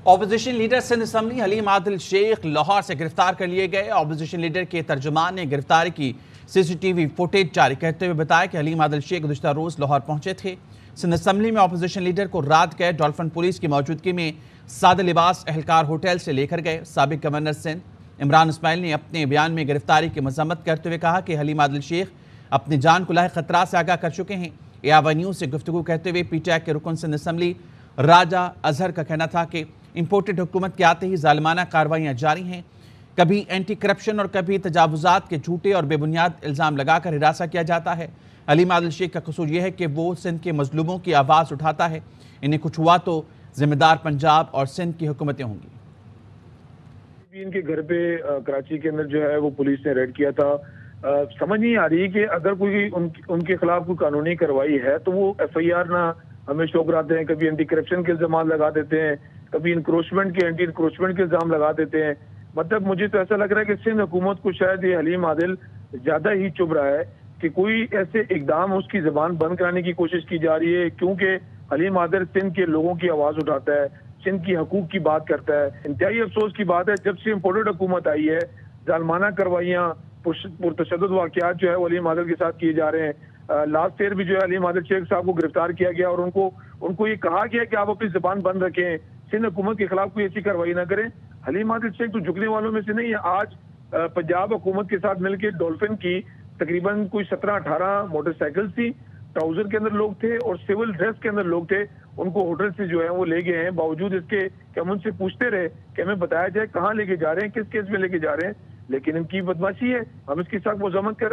Opposition leader Sindh assembly Haleem Adil Sheikh Lahore से गिरफ्तार कर लिए गए। ऑपोजिशन लीडर के तर्जुमान ने गिरफ्तारी की सीसीटीवी फुटेज जारी करते हुए बताया कि हलीम आदिल शेख गुज़िश्ता रोज लाहौर पहुंचे थे। सिंध असम्बली में ऑपोजिशन लीडर को रात गए डॉल्फिन पुलिस की मौजूदगी में सादे लिबास एहलकार होटल से लेकर गए। साबिक गवर्नर सिंध इमरान इस्माइल ने अपने बयान में गिरफ्तारी की मजम्मत करते हुए कहा कि हलीम आदिल शेख अपनी जान को लायक खतरा से आगाह कर चुके हैं। एआईवाई न्यूज़ से गुफ्तगू करते हुए पीटीआई के रुकन सिंध असम्बली राजा अजहर का कहना था कि इंपोर्टेड हुकूमत के आते ही जालिमाना कार्रवाइयाँ जारी हैं। कभी एंटी करप्शन और कभी तजावुजात के झूठे और बेबुनियाद इल्ज़ाम लगाकर हिरासा किया जाता है। हलीम आदिल शेख का कसूर यह है कि वो सिंध के मजलूमों की आवाज़ उठाता है। इन्हें कुछ हुआ तो जिम्मेदार पंजाब और सिंध की हुकूमतें होंगी। इनके घर पे कराची के अंदर जो है वो पुलिस ने रेड किया था। समझ नहीं आ रही कि अगर कोई उनके खिलाफ कोई कानूनी कार्रवाई है तो वो एफआईआर ना हमें शो कराते हैं। कभी एंटी करप्शन के इल्जाम लगा देते हैं, कभी एंटी इंक्रोचमेंट के इल्जाम लगा देते हैं। मतलब मुझे तो ऐसा लग रहा है कि सिंध हुकूमत को शायद ये हलीम आदिल ज्यादा ही चुभ रहा है कि कोई ऐसे इकदाम उसकी जबान बंद कराने की कोशिश की जा रही है, क्योंकि हलीम आदिल सिंध के लोगों की आवाज उठाता है, सिंध की हकूक की बात करता है। इंतहाई अफसोस की बात है, जब से इम्पोर्टेड हुकूमत आई है जालमाना कार्रवाइयाँ पुरतशद्दुद वाक़यात जो है वो हलीम आदिल के साथ किए जा रहे हैं। लास्ट ईयर भी जो है हलीम आदिल शेख साहब को गिरफ्तार किया गया और उनको ये कहा गया कि आप अपनी जबान बंद रखें, सिंध हुकूमत के खिलाफ कोई ऐसी कार्रवाई ना करें। हलीम आदिल शेख तो झुकने वालों में से नहीं है। आज पंजाब हुकूमत के साथ मिलकर डॉल्फिन की तकरीबन कोई 17-18 मोटरसाइकिल थी, ट्राउजर के अंदर लोग थे और सिविल ड्रेस के अंदर लोग थे। उनको होटल से जो है वो ले गए हैं, बावजूद इसके कि हम उनसे पूछते रहे कि हमें बताया जाए कहाँ लेके जा रहे हैं, किस केस में लेके जा रहे हैं, लेकिन इनकी बदमाशी है। हम इसकी सख्त मजम्मत कर